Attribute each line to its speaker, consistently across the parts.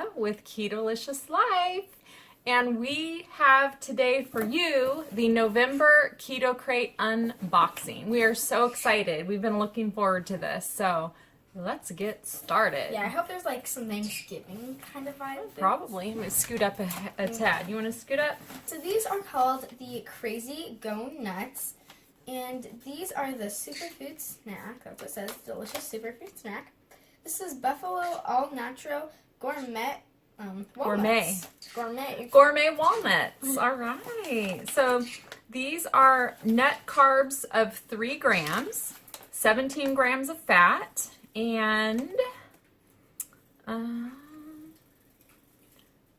Speaker 1: Sarah with KETOLICIOUS Life, and we have today for you the November Keto Krate unboxing. We are so excited. We've been looking forward to this, so let's get started.
Speaker 2: Yeah, I hope there's like some Thanksgiving kind of vibe.
Speaker 1: Probably. I'm going to scoot up a tad. You want to scoot up?
Speaker 2: So these are called the Crazy Go Nuts, and these are the superfood snack. That's what it says, delicious superfood snack. This is Buffalo All Natural Gourmet walnuts. Gourmet
Speaker 1: walnuts. All right. So these are net carbs of 3 grams, 17 grams of fat, and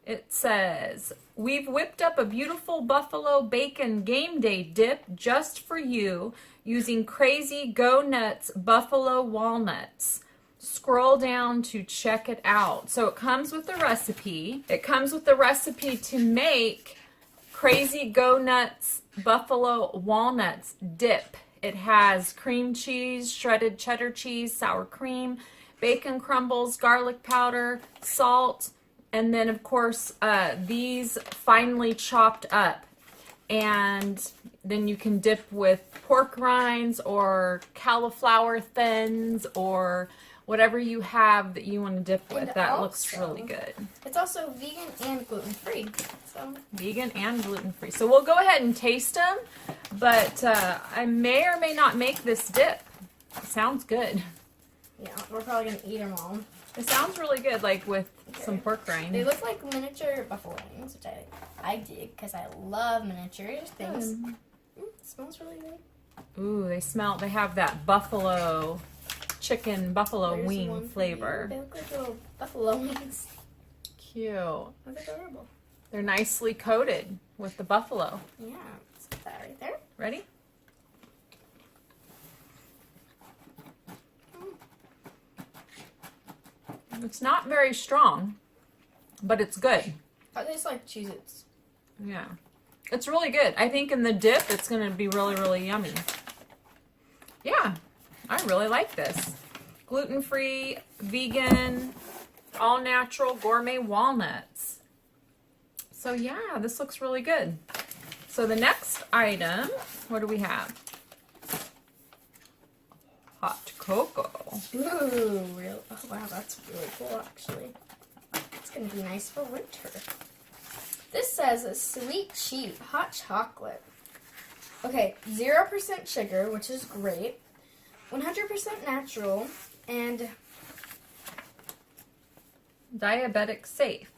Speaker 1: it says, we've whipped up a beautiful buffalo bacon game day dip just for you using Crazy Go Nuts buffalo walnuts. Scroll down to check it out. So it comes with the recipe. It comes with the recipe to make Crazy Go Nuts buffalo walnuts dip. It has cream cheese, shredded cheddar cheese, sour cream, bacon crumbles, garlic powder, salt, and then of course these finely chopped up. And then you can dip with pork rinds or cauliflower thins or whatever you have that you want to dip with. That looks really good.
Speaker 2: It's also vegan and gluten-free. So.
Speaker 1: Vegan and gluten-free. So we'll go ahead and taste them, but I may or may not make this dip. It sounds good.
Speaker 2: Yeah, we're probably going to eat them all.
Speaker 1: It sounds really good, like with some pork rind.
Speaker 2: They look like miniature buffalo wings, which I dig because I love miniature things. It smells really good.
Speaker 1: Ooh, they have that buffalo buffalo wing flavor.
Speaker 2: They look like little buffalo wings.
Speaker 1: Cute.
Speaker 2: That's adorable.
Speaker 1: They're nicely coated with the buffalo.
Speaker 2: Yeah, let's put that right there.
Speaker 1: Ready? It's not very strong, but it's good.
Speaker 2: It tastes like Cheez-Its.
Speaker 1: Yeah. It's really good. I think in the dip, it's going to be really, really yummy. Yeah. I really like this. Gluten-free, vegan, all-natural gourmet walnuts. So yeah, this looks really good. So the next item, what do we have? Hot cocoa.
Speaker 2: Ooh, real. Oh wow, that's really cool actually. It's gonna be nice for winter. This says sweet cheap hot chocolate. Okay, 0% sugar, which is great. 100% natural and
Speaker 1: diabetic safe.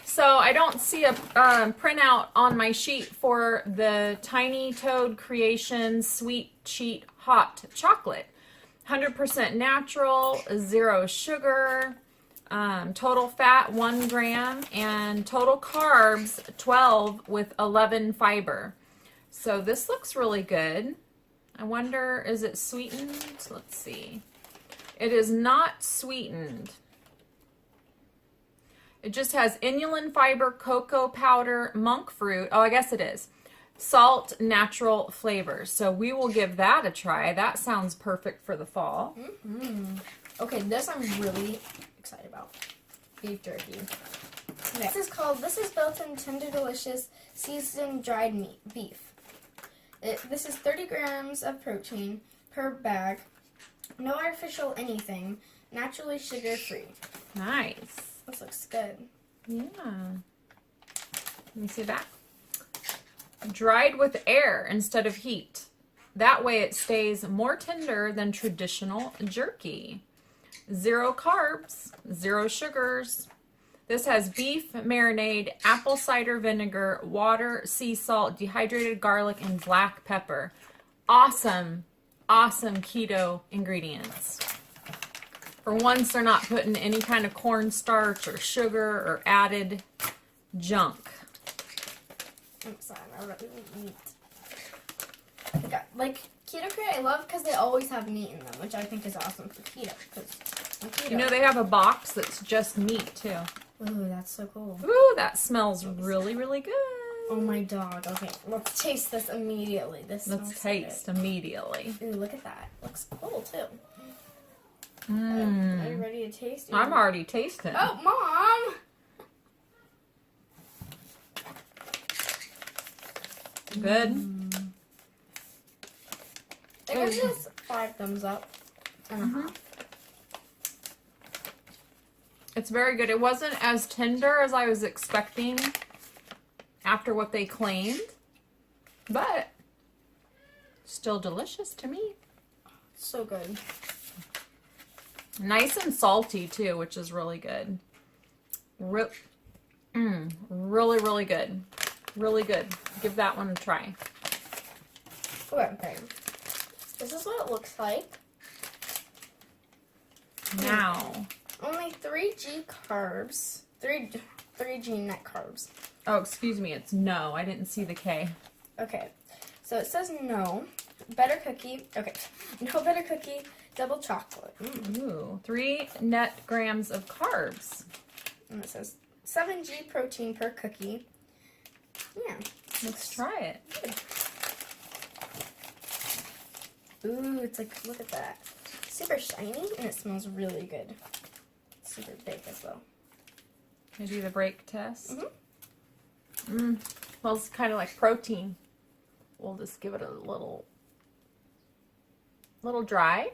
Speaker 1: So I don't see a printout on my sheet for the Tiny Toad Creations Sweet Cheat Hot Chocolate. 100% natural, 0 sugar, total fat 1 gram, and total carbs 12 with 11 fiber. So this looks really good. I wonder, is it sweetened? Let's see. It is not sweetened. It just has inulin fiber, cocoa powder, monk fruit. Oh, I guess it is. Salt, natural flavors. So we will give that a try. That sounds perfect for the fall.
Speaker 2: Okay, this I'm really excited about. Beef jerky. Okay. This is built-in tender, delicious, seasoned dried meat, beef. This is 30 grams of protein per bag. No artificial anything. Naturally sugar-free.
Speaker 1: Nice.
Speaker 2: This looks good.
Speaker 1: Yeah. Let me see that. Dried with air instead of heat. That way it stays more tender than traditional jerky. 0 carbs, 0 sugars. This has beef marinade, apple cider vinegar, water, sea salt, dehydrated garlic, and black pepper. Awesome, awesome keto ingredients. For once, they're not putting any kind of cornstarch or sugar or added junk.
Speaker 2: I'm excited. I really want meat. Like Keto Krate, I love because they always have meat in them, which I think is awesome for keto.
Speaker 1: You know, they have a box that's just meat too.
Speaker 2: Ooh, that's so cool.
Speaker 1: Ooh, that smells really, really good.
Speaker 2: Oh my dog. Okay, let's taste this immediately.
Speaker 1: Let's taste immediately.
Speaker 2: Ooh, look at that. Looks cool too. Are
Speaker 1: Mm.
Speaker 2: you ready to taste it?
Speaker 1: I'm already tasting.
Speaker 2: Oh, Mom!
Speaker 1: Good.
Speaker 2: I guess it's 5 thumbs up and a half.
Speaker 1: It's very good. It wasn't as tender as I was expecting after what they claimed, but still delicious to me.
Speaker 2: So good.
Speaker 1: Nice and salty too, which is really good. Really, really good. Really good. Give that one a try.
Speaker 2: Okay. This is what it looks like.
Speaker 1: Now.
Speaker 2: Only 3G carbs. 3G net carbs.
Speaker 1: Oh, excuse me. It's no. I didn't see the K.
Speaker 2: Okay. So it says no. Better cookie. Okay. No better cookie. Double chocolate.
Speaker 1: Ooh. 3 net grams of carbs.
Speaker 2: And it says 7G protein per cookie. Yeah.
Speaker 1: Let's try it.
Speaker 2: Ooh, it's like, look at that. Super shiny, and it smells really good. Super big as well.
Speaker 1: Can I do the break test? Smells kind of like protein. We'll just give it a little dry.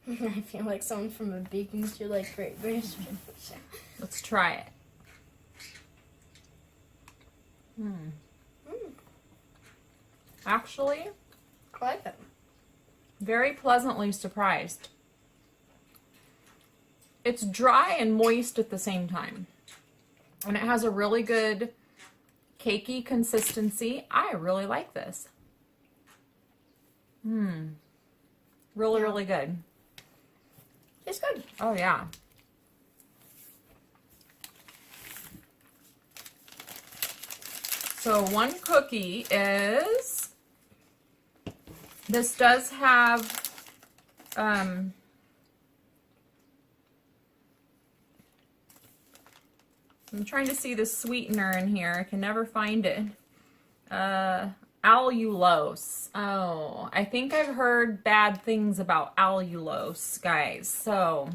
Speaker 2: I feel like someone from a baking to like Great British.
Speaker 1: Let's try it. Actually,
Speaker 2: I like it.
Speaker 1: very pleasantly surprised. It's dry and moist at the same time. And it has a really good cakey consistency. I really like this. Really, really good.
Speaker 2: It's good.
Speaker 1: Oh, yeah. So one cookie is, this does have, I'm trying to see the sweetener in here. I can never find it. Allulose. Oh, I think I've heard bad things about allulose, guys. So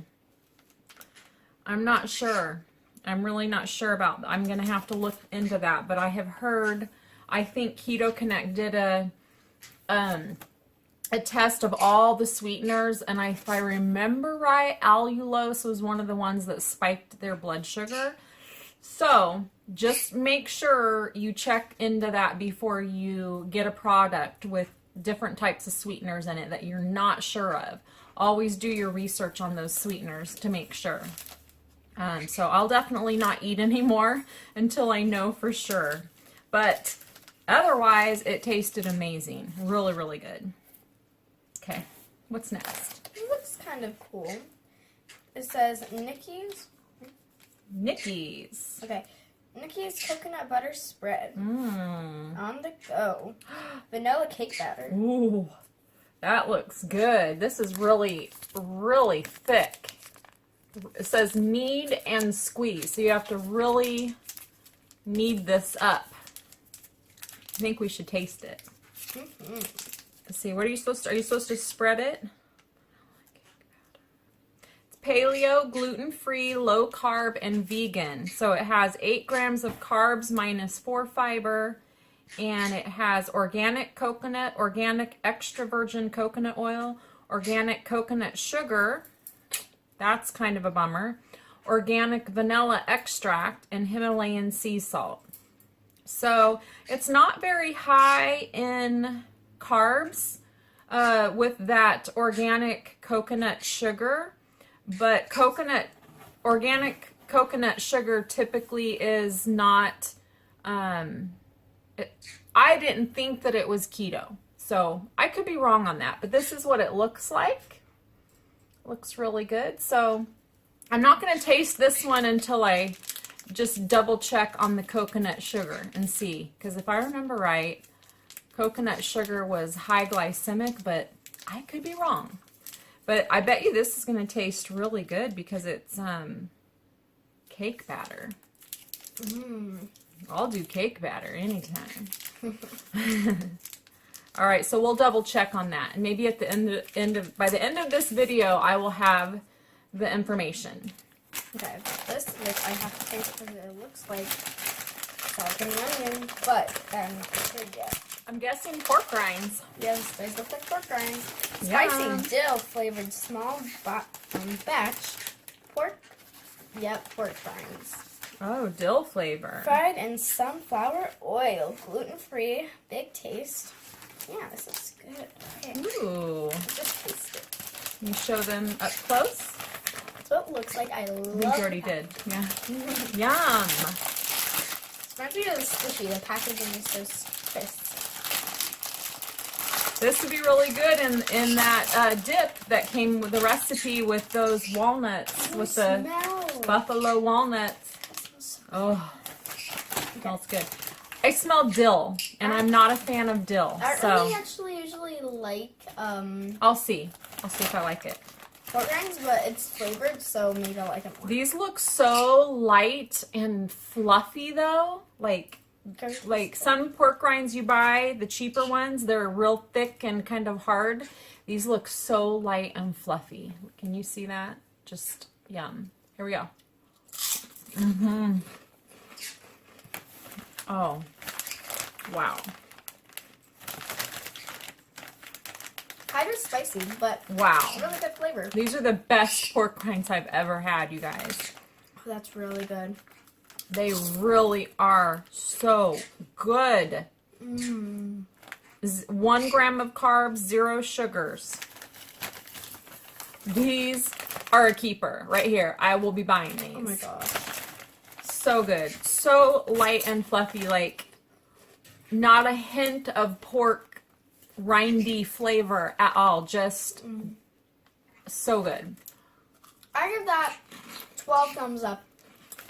Speaker 1: I'm not sure. I'm really not sure about that. I'm going to have to look into that. But I have heard, I think Keto Connect did a test of all the sweeteners. And if I remember right, allulose was one of the ones that spiked their blood sugar. So just make sure you check into that before you get a product with different types of sweeteners in it that you're not sure of. Always do your research on those sweeteners to make sure. So I'll definitely not eat anymore until I know for sure. But otherwise, it tasted amazing. Really, really good. Okay, what's next?
Speaker 2: It looks kind of cool. It says Nikki's.
Speaker 1: Nikki's.
Speaker 2: Okay. Nikki's coconut butter spread. On the go. Vanilla cake batter.
Speaker 1: Ooh, that looks good. This is really, really thick. It says knead and squeeze, so you have to really knead this up. I think we should taste it. Let's see, what are you supposed to spread it? It's paleo, gluten-free, low carb, and vegan. So it has 8 grams of carbs minus 4 fiber, and it has organic coconut, organic extra virgin coconut oil, organic coconut sugar. That's kind of a bummer. Organic vanilla extract and Himalayan sea salt. So it's not very high in carbs with that organic coconut sugar, but organic coconut sugar typically is not, I didn't think that it was keto. So I could be wrong on that, but this is what it looks like. Looks really good. So I'm not going to taste this one until I just double check on the coconut sugar and see. Because if I remember right, coconut sugar was high glycemic, but I could be wrong. But I bet you this is going to taste really good because it's cake batter. I'll do cake batter anytime. All right, so we'll double check on that, and maybe at the by the end of this video, I will have the information.
Speaker 2: Okay, I've got this, which I have to taste because it looks like sour cream and onion, but I'm not sure yet.
Speaker 1: I'm guessing pork rinds.
Speaker 2: Yes, these look like pork rinds.
Speaker 1: Yum.
Speaker 2: Spicy dill flavored small batch pork. Yep, pork rinds.
Speaker 1: Oh, dill flavor.
Speaker 2: Fried in sunflower oil, gluten-free, big taste. Yeah, this looks good. Okay,
Speaker 1: Ooh.
Speaker 2: just taste it.
Speaker 1: Can you show them up close?
Speaker 2: That's what it looks like. I love
Speaker 1: I think you already did. Yeah. Yum.
Speaker 2: Reminds me of the squishy. The packaging is so crisp.
Speaker 1: This would be really good in that dip that came with the recipe with those walnuts,
Speaker 2: Oh,
Speaker 1: with the
Speaker 2: smell.
Speaker 1: buffalo walnuts. Oh, smells good. I smell dill, and I'm not a fan of dill,
Speaker 2: I
Speaker 1: so
Speaker 2: really actually usually like
Speaker 1: I'll see. I'll see if I like it.
Speaker 2: pork rinds, but it's flavored, so maybe I'll like it more.
Speaker 1: These look so light and fluffy, though. Like some pork rinds you buy, the cheaper ones, they're real thick and kind of hard. These look so light and fluffy. Can you see that? Just yum. Here we go. Mm-hmm. Oh, wow.
Speaker 2: Kind of spicy, but
Speaker 1: Wow.
Speaker 2: really good flavor.
Speaker 1: These are the best pork rinds I've ever had, you guys.
Speaker 2: Oh, that's really good.
Speaker 1: They really are so good. 1 gram of carbs, 0 sugars. These are a keeper right here. I will be buying these.
Speaker 2: Oh my gosh.
Speaker 1: So good. So light and fluffy, like not a hint of pork rindy flavor at all. Just so good.
Speaker 2: I give that 12 thumbs up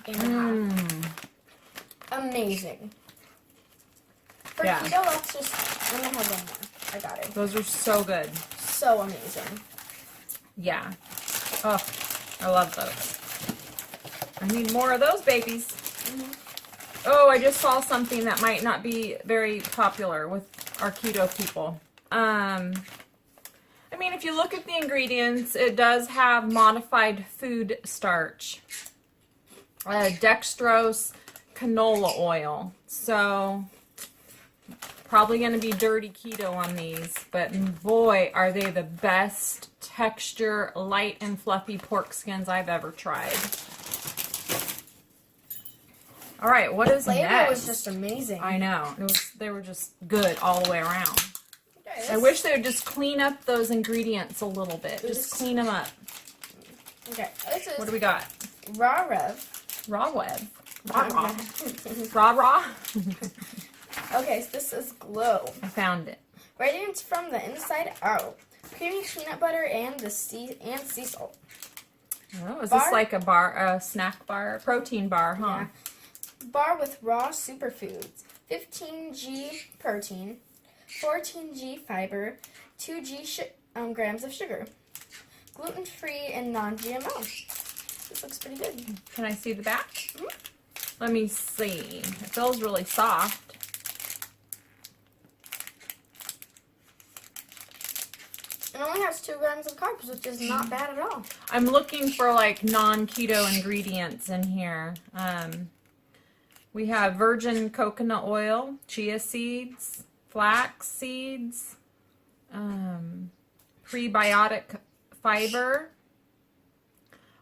Speaker 2: and a half. Amazing. For
Speaker 1: Yeah.
Speaker 2: keto, let's just, I'm gonna have one more. I got it.
Speaker 1: Those are so good.
Speaker 2: So amazing.
Speaker 1: Yeah. Oh, I love those. I need more of those babies. Oh, I just saw something that might not be very popular with our keto people. I mean, if you look at the ingredients, it does have modified food starch, dextrose, canola oil. So probably going to be dirty keto on these, but boy, are they the best texture, light and fluffy pork skins I've ever tried. All right, what is
Speaker 2: Flavor
Speaker 1: next?
Speaker 2: was just amazing.
Speaker 1: I know. They were just good all the way around.
Speaker 2: Okay,
Speaker 1: I wish they would just clean up those ingredients a little bit. Just clean them up.
Speaker 2: Okay, this is
Speaker 1: What do we got?
Speaker 2: raw rev.
Speaker 1: Raw web. Raw. Raw.
Speaker 2: Okay, so this is glow.
Speaker 1: I found it.
Speaker 2: Radiance from the inside out. Creamy peanut butter and sea salt.
Speaker 1: Oh, is
Speaker 2: Bar?
Speaker 1: this like a snack bar, protein bar, huh?
Speaker 2: Yeah. Bar with raw superfoods. 15g protein, 14g fiber, 2g grams of sugar. Gluten-free and non-GMO. This looks pretty good.
Speaker 1: Can I see the back? Let me see. It feels really soft.
Speaker 2: It only has 2 grams of carbs, which is not bad at all.
Speaker 1: I'm looking for like non-keto ingredients in here. We have virgin coconut oil, chia seeds, flax seeds, prebiotic fiber.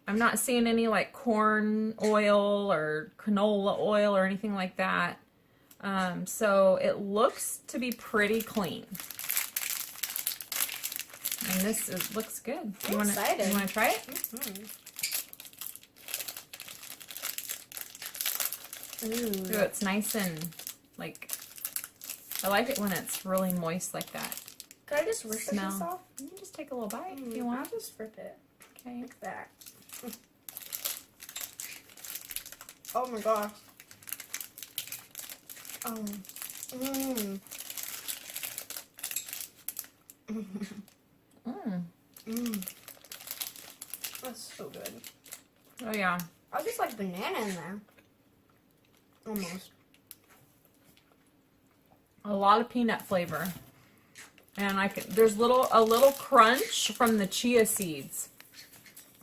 Speaker 1: I'm not seeing any like corn oil or canola oil or anything like that. So it looks to be pretty clean. And this looks good.
Speaker 2: I'm excited.
Speaker 1: You want to try it? Ooh, it's nice and like, I like it when it's really moist like that.
Speaker 2: Could I just rip this
Speaker 1: Smell.
Speaker 2: off?
Speaker 1: You can just take a little bite if you
Speaker 2: I'll
Speaker 1: want.
Speaker 2: just rip it.
Speaker 1: Okay.
Speaker 2: Like that. Oh my gosh. Oh. That's so good.
Speaker 1: Oh yeah.
Speaker 2: I just like banana in there. Almost.
Speaker 1: A lot of peanut flavor. And there's a little crunch from the chia seeds,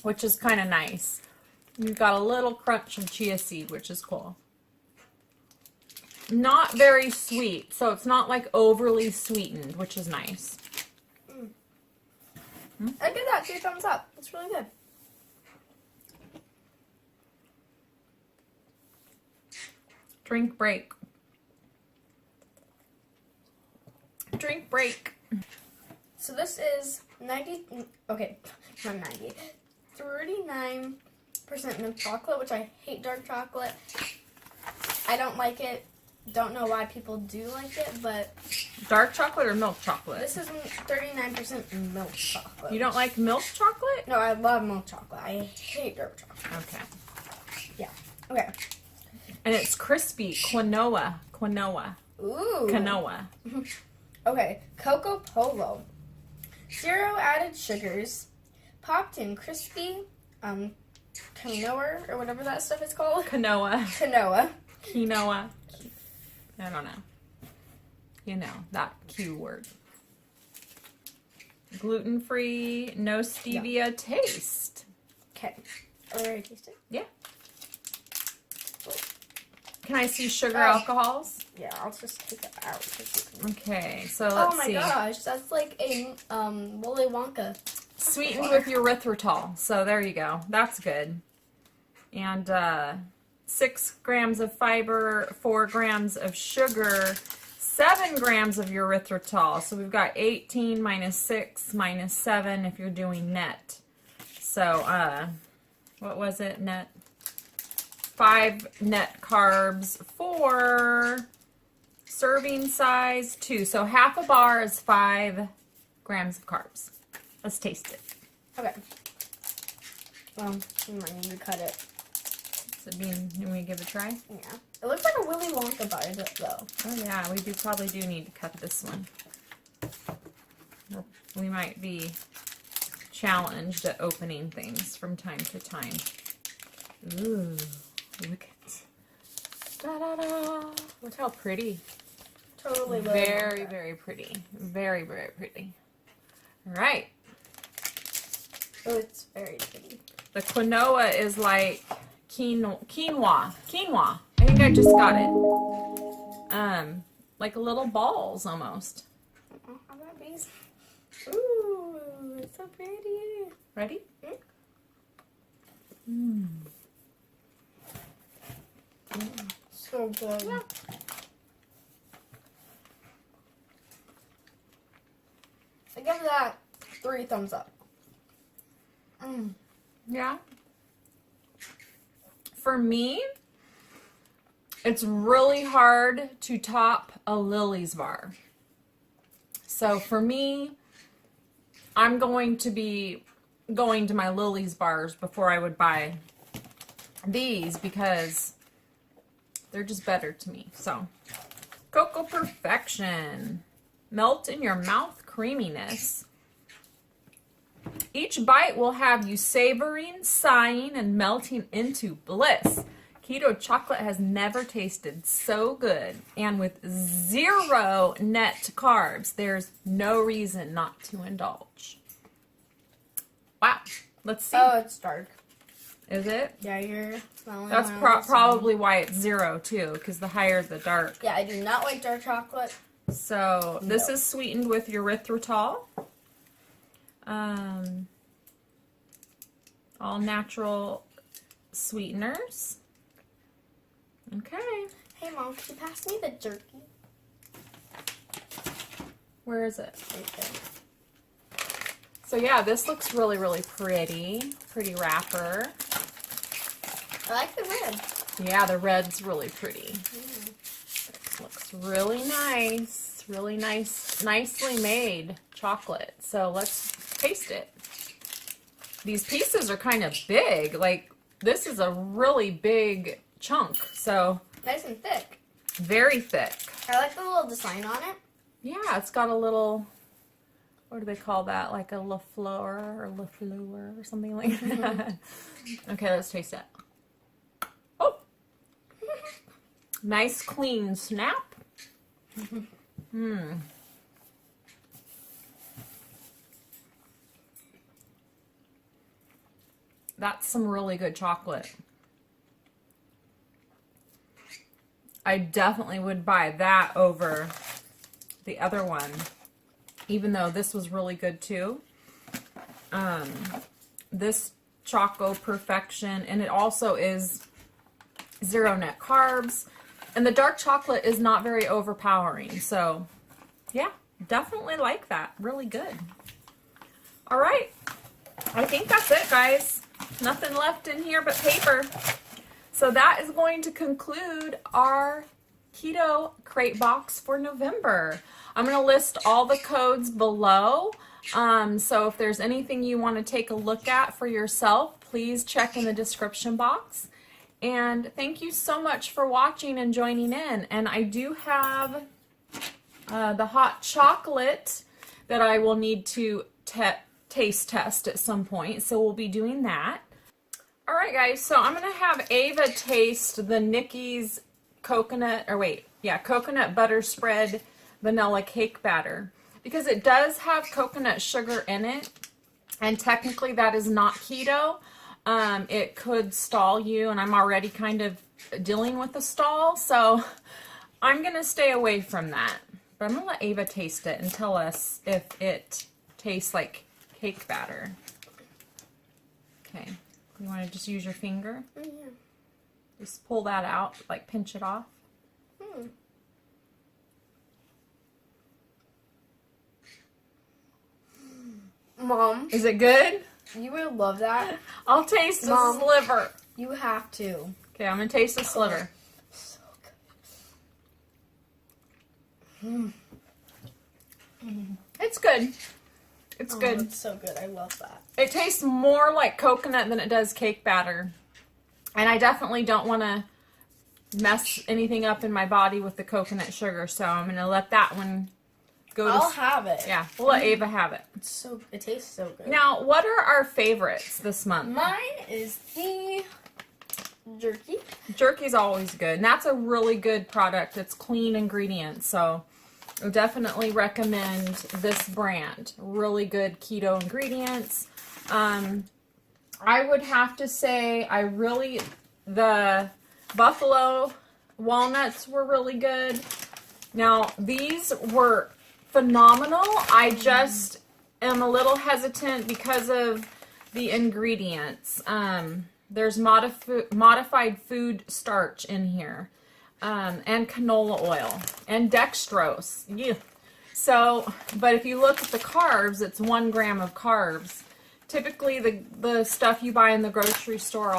Speaker 1: which is kind of nice. You've got a little crunch of chia seed, which is cool. not very sweet, so it's not like overly sweetened, which is nice.
Speaker 2: I give that 2 thumbs up. It's really good.
Speaker 1: Drink break. Drink break.
Speaker 2: So this is 90, okay, not 90, 39% milk chocolate, which I hate dark chocolate. I don't like it. Don't know why people do like it, but
Speaker 1: Dark chocolate or milk chocolate?
Speaker 2: this is 39% milk chocolate.
Speaker 1: You don't like milk chocolate?
Speaker 2: No, I love milk chocolate. I hate dark chocolate.
Speaker 1: Okay.
Speaker 2: Yeah. Okay.
Speaker 1: And it's crispy. Quinoa.
Speaker 2: Ooh.
Speaker 1: Quinoa.
Speaker 2: Okay. Cocoa Polo. 0 added sugars. Popped in crispy, quinoa, or whatever that stuff is called.
Speaker 1: Quinoa.
Speaker 2: Quinoa.
Speaker 1: I don't know. You know, that Q word. Gluten-free, no stevia taste.
Speaker 2: Okay. Are we ready to taste it?
Speaker 1: Yeah. Can I see sugar
Speaker 2: Oh.
Speaker 1: alcohols?
Speaker 2: Yeah, I'll just take it out.
Speaker 1: Okay, so let's
Speaker 2: Oh my
Speaker 1: see.
Speaker 2: gosh, that's like a Willy Wonka.
Speaker 1: Sweetened with erythritol. So there you go. That's good. And 6 grams of fiber, 4 grams of sugar, 7 grams of erythritol. So we've got 18 minus 6 minus 7 if you're doing net. So what was it? Net. 5 net carbs, 4 serving size, 2. So half a bar is 5 grams of carbs. Let's taste it.
Speaker 2: Okay. Well, we might need to cut it.
Speaker 1: So can we give it a try?
Speaker 2: Yeah. It looks like a Willy Wonka bar, though.
Speaker 1: Oh yeah, we probably do need to cut this one. We might be challenged at opening things from time to time. Ooh, look at da-da-da. Look how pretty.
Speaker 2: Totally Willy
Speaker 1: Very,
Speaker 2: Wonka.
Speaker 1: very pretty. Very, very pretty. All right.
Speaker 2: Oh, it's very pretty.
Speaker 1: The quinoa is like quinoa. I think I just got it. Like little balls almost.
Speaker 2: Oh, how about these? Ooh, it's so pretty.
Speaker 1: Ready?
Speaker 2: So good.
Speaker 1: Yeah.
Speaker 2: I give that 3 thumbs up.
Speaker 1: Yeah. For me, it's really hard to top a Lily's bar. So for me, I'm going to be going to my Lily's bars before I would buy these because they're just better to me. So, Cocoa Perfection. Melt in your mouth creaminess. Each bite will have you savoring, sighing, and melting into bliss. Keto chocolate has never tasted so good. And with 0 net carbs, there's no reason not to indulge. Wow. Let's see.
Speaker 2: Oh, it's dark.
Speaker 1: Is it?
Speaker 2: Yeah, you're smelling.
Speaker 1: That's probably why it's 0 too, because the higher the dark.
Speaker 2: Yeah, I do not like dark chocolate.
Speaker 1: So this is sweetened with erythritol. All natural sweeteners. Okay.
Speaker 2: Hey, Mom, could you pass me the jerky?
Speaker 1: Where is it?
Speaker 2: Right there.
Speaker 1: So yeah, this looks really, really pretty. Pretty wrapper.
Speaker 2: I like the red.
Speaker 1: Yeah, the red's really pretty. Looks really nice. Really nice, nicely made chocolate. So let's taste it. These pieces are kind of big. Like, this is a really big chunk. So,
Speaker 2: Nice and thick.
Speaker 1: very thick.
Speaker 2: I like the little design on it.
Speaker 1: Yeah, it's got a little, what do they call that? Like a La Fleur or something like that. Okay, let's taste it. Oh! Nice clean snap. That's some really good chocolate. I definitely would buy that over the other one, even though this was really good too. This Choco Perfection, and it also is 0 net carbs, and the dark chocolate is not very overpowering. So yeah, definitely like that. Really good. All right, I think that's it, guys. Nothing left in here but paper. So that is going to conclude our Keto Crate box for November. I'm going to list all the codes below. So if there's anything you want to take a look at for yourself, please check in the description box. And thank you so much for watching and joining in. And I do have the hot chocolate that I will need to taste test at some point. So we'll be doing that. All right, guys. So I'm going to have Ava taste the Nikki's coconut butter spread vanilla cake batter, because it does have coconut sugar in it, and technically that is not keto. It could stall you, and I'm already kind of dealing with a stall, so I'm gonna stay away from that. But I'm gonna let Ava taste it and tell us if it tastes like cake batter. Okay, you want to just use your finger?
Speaker 2: Yeah.
Speaker 1: Just pull that out, like pinch it off.
Speaker 2: Mom,
Speaker 1: Is it good?
Speaker 2: you would love that.
Speaker 1: I'll taste the
Speaker 2: Mom.
Speaker 1: sliver.
Speaker 2: You have to.
Speaker 1: Okay, I'm gonna taste the sliver.
Speaker 2: So good.
Speaker 1: It's good. It's
Speaker 2: Oh,
Speaker 1: good.
Speaker 2: it's so good. I love that.
Speaker 1: It tastes more like coconut than it does cake batter. And I definitely don't want to mess anything up in my body with the coconut sugar, so I'm going to let that one go to...
Speaker 2: I'll have it.
Speaker 1: Yeah, we'll let Ava have it.
Speaker 2: It tastes so good.
Speaker 1: Now, what are our favorites this month?
Speaker 2: Mine is the jerky.
Speaker 1: Jerky's always good, and that's a really good product. It's clean ingredients, so I definitely recommend this brand. Really good keto ingredients. I would have to say the buffalo walnuts were really good. Now, these were phenomenal. I just am a little hesitant because of the ingredients. There's modified food starch in here, and canola oil, and dextrose. Yeah. So, but if you look at the carbs, it's 1 gram of carbs. Typically, the stuff you buy in the grocery store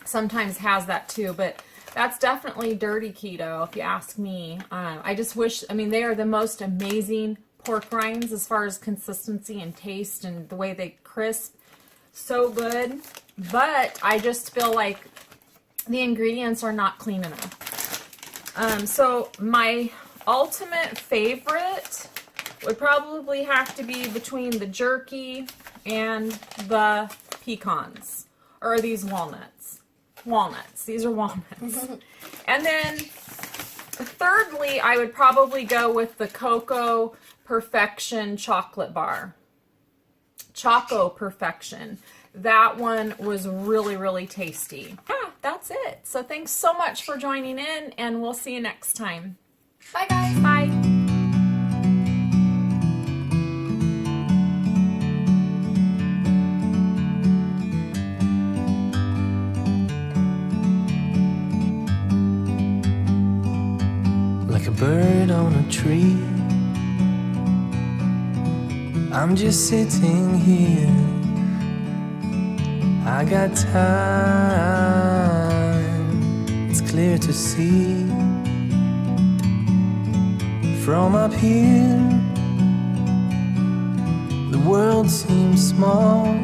Speaker 1: sometimes has that too, but that's definitely dirty keto, if you ask me. I just wish, they are the most amazing pork rinds as far as consistency and taste and the way they crisp. So good. But I just feel like the ingredients are not clean enough. So my ultimate favorite would probably have to be between the jerky and the pecans, or these walnuts. These are walnuts. And then thirdly, I would probably go with the Cocoa Perfection chocolate bar. Choco Perfection. That one was really, really tasty. Yeah, that's it. So thanks so much for joining in, and we'll see you next time.
Speaker 2: Bye, guys.
Speaker 1: Bye.
Speaker 3: Like a bird on a tree, I'm just sitting here. I got time, it's clear to see. From up here, the world seems small.